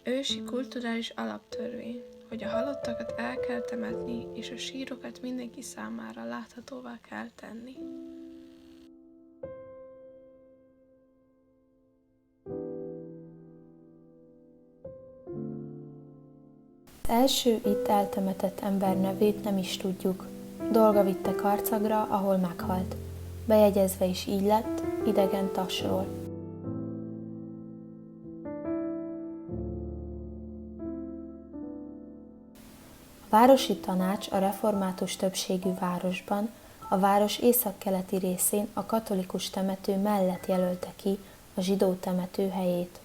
Ősi kulturális alaptörvény, hogy a halottakat el kell temetni, és a sírokat mindenki számára láthatóvá kell tenni. Az első itt eltemetett ember nevét nem is tudjuk. Dolga vitte Karcagra, ahol meghalt. Bejegyezve is így lett, idegen Tasról. A városi tanács a református többségű városban, a város északkeleti részén a katolikus temető mellett jelölte ki a zsidó temető helyét.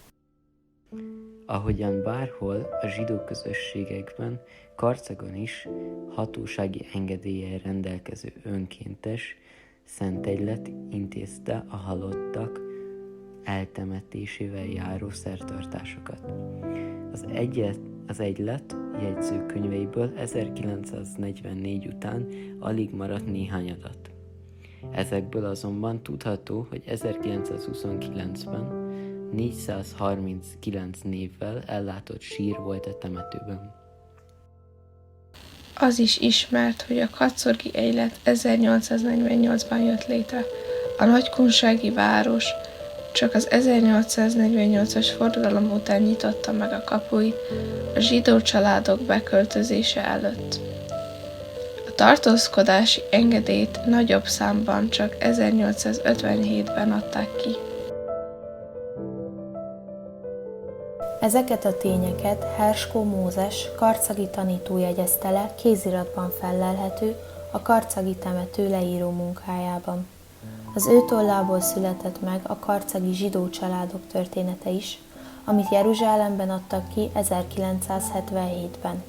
Ahogyan bárhol a zsidó közösségekben, Karcagon is hatósági engedéllyel rendelkező önkéntes szentegylet intézte a halottak eltemetésével járó szertartásokat. Az egylet jegyzőkönyveiből 1944 után alig maradt néhány adat. Ezekből azonban tudható, hogy 1929-ben 439 névvel ellátott sír volt a temetőben. Az is ismert, hogy a kaczorgi egylet 1848-ban jött létre. A nagykunsági város csak az 1848-as forradalom után nyitotta meg a kapuit a zsidó családok beköltözése előtt. A tartózkodási engedélyt nagyobb számban csak 1857-ben adták ki. Ezeket a tényeket Herskó Mózes, karcagi tanító jegyezte le kéziratban fellelhető a karcagi temető leíró munkájában. Az ő tollából született meg a karcagi zsidó családok története is, amit Jeruzsálemben adtak ki 1977-ben.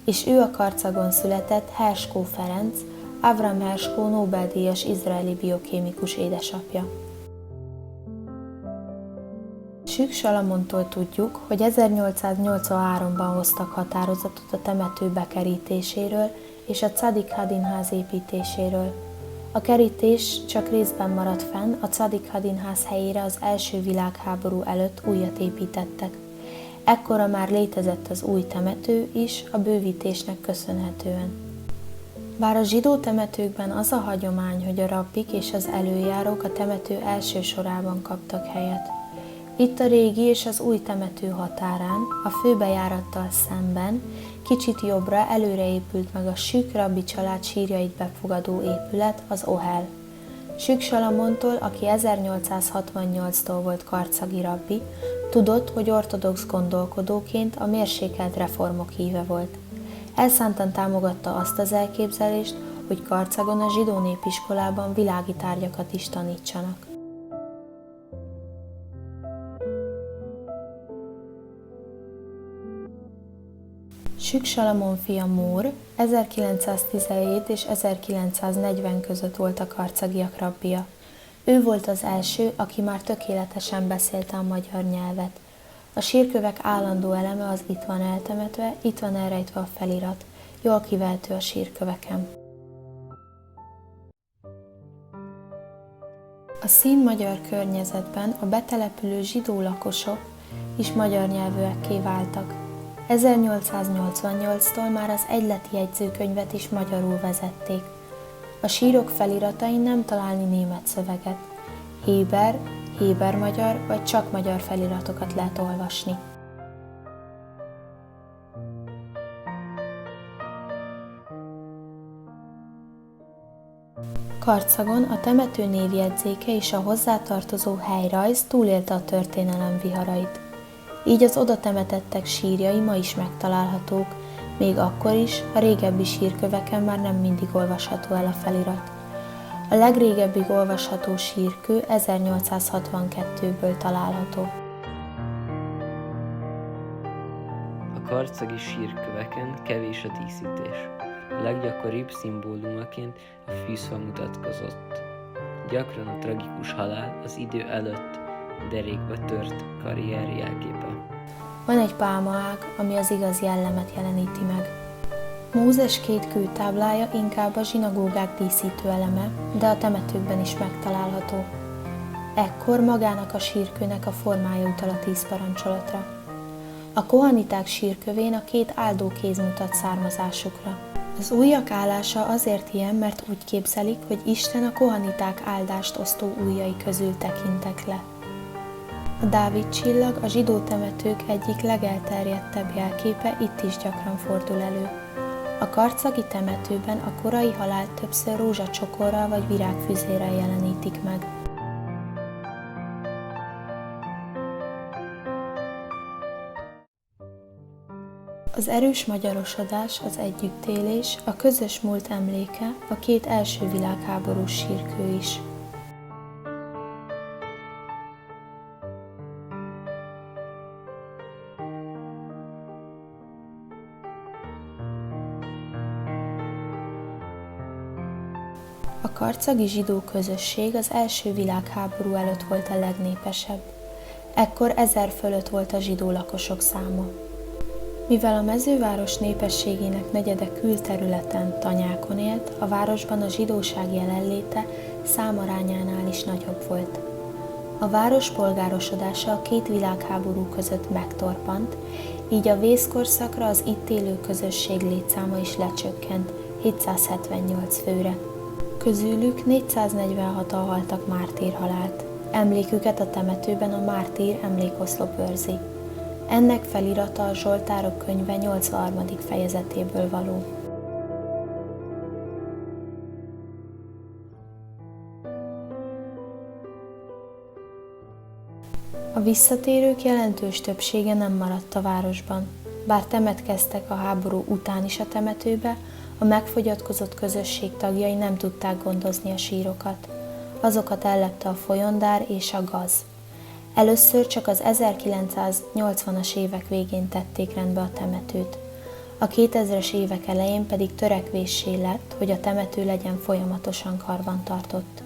És ő a Karcagon született Herskó Ferenc, Avram Herskó Nobel-díjas izraeli biokémikus édesapja. Sük Salamontól tudjuk, hogy 1883-ban hoztak határozatot a temető bekerítéséről és a Tzadik Hadin ház építéséről. A kerítés csak részben maradt fenn, a Tzadik Hadin ház helyére az első világháború előtt újat építettek. Ekkora már létezett az új temető is a bővítésnek köszönhetően. Bár a zsidó temetőkben az a hagyomány, hogy a rabbik és az előjárók a temető első sorában kaptak helyet. Itt a régi és az új temető határán, a főbejárattal szemben, kicsit jobbra előre épült meg a Sük rabbi család sírjait befogadó épület, az Ohel. Sük Salamontól, aki 1868-tól volt karcagi rabbi, tudott, hogy ortodox gondolkodóként a mérsékelt reformok híve volt. Elszántan támogatta azt az elképzelést, hogy Karcagon a zsidó népiskolában világi tárgyakat is tanítsanak. Sük Salamon fia Mór 1917 és 1940 között volt a karcagiak rabbija. Ő volt az első, aki már tökéletesen beszélte a magyar nyelvet. A sírkövek állandó eleme az itt van eltemetve, itt van elrejtve a felirat. Jól kivehető a sírköveken. A szín-magyar környezetben a betelepülő zsidó lakosok is magyar nyelvűekké váltak. 1888-tól már az egyleti jegyzőkönyvet is magyarul vezették. A sírok feliratain nem találni német szöveget. Héber-magyar vagy csak magyar feliratokat lehet olvasni. Karcagon a temető névjegyzéke és a hozzátartozó helyrajz túlélte a történelem viharait. Így az oda temetettek sírjai ma is megtalálhatók, még akkor is, a régebbi sírköveken már nem mindig olvasható el a felirat. A legrégebbig olvasható sírkő 1862-ből található. A karcagi sírköveken kevés a díszítés. A leggyakoribb szimbólumaként a fűszfa mutatkozott. Gyakran a tragikus halál az idő előtt derékba tört karrier jelképe. Van egy pálmaág, ami az igaz jellemet jeleníti meg. Mózes két kőtáblája inkább a zsinagógák díszítő eleme, de a temetőkben is megtalálható. Ekkor magának a sírkőnek a formája utal a 10 parancsolatra. A kohaniták sírkövén a két áldókéz mutat származásukra. Az ujjak állása azért ilyen, mert úgy képzelik, hogy Isten a kohaniták áldást osztó ujjai közül tekintek le. A Dávid csillag a zsidó temetők egyik legelterjedtebb jelképe, itt is gyakran fordul elő. A karcagi temetőben a korai halált többször rózsacsokorral vagy virágfüzérrel jelenítik meg. Az erős magyarosodás, az együttélés, a közös múlt emléke, a két első világháborús sírkő is. A karcagi zsidó közösség az első világháború előtt volt a legnépesebb. Ekkor 1000 fölött volt a zsidó lakosok száma. Mivel a mezőváros népességének negyede külterületen, tanyákon élt, a városban a zsidóság jelenléte számarányánál is nagyobb volt. A város polgárosodása a két világháború között megtorpant, így a vészkorszakra az itt élő közösség létszáma is lecsökkent 778 főre. Közülük 446-an haltak mártírhalált. Emléküket a temetőben a mártír emlékoszlop őrzi. Ennek felirata a Zsoltárok könyve 83. fejezetéből való. A visszatérők jelentős többsége nem maradt a városban. Bár temetkeztek a háború után is a temetőbe, a megfogyatkozott közösség tagjai nem tudták gondozni a sírokat. Azokat ellepte a folyondár és a gaz. Először csak az 1980-as évek végén tették rendbe a temetőt. A 2000-es évek elején pedig törekvéssé lett, hogy a temető legyen folyamatosan karbantartott.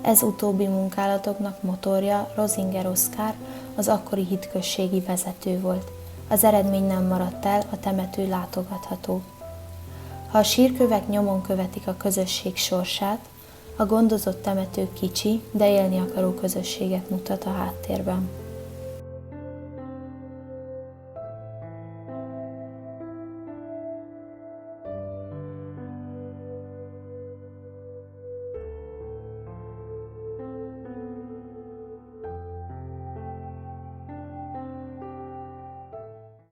Ez utóbbi munkálatoknak motorja Rosinger Oszkár, az akkori hitközségi vezető volt. Az eredmény nem maradt el, a temető látogatható. Ha a sírkövek nyomon követik a közösség sorsát, a gondozott temető kicsi, de élni akaró közösséget mutat a háttérben.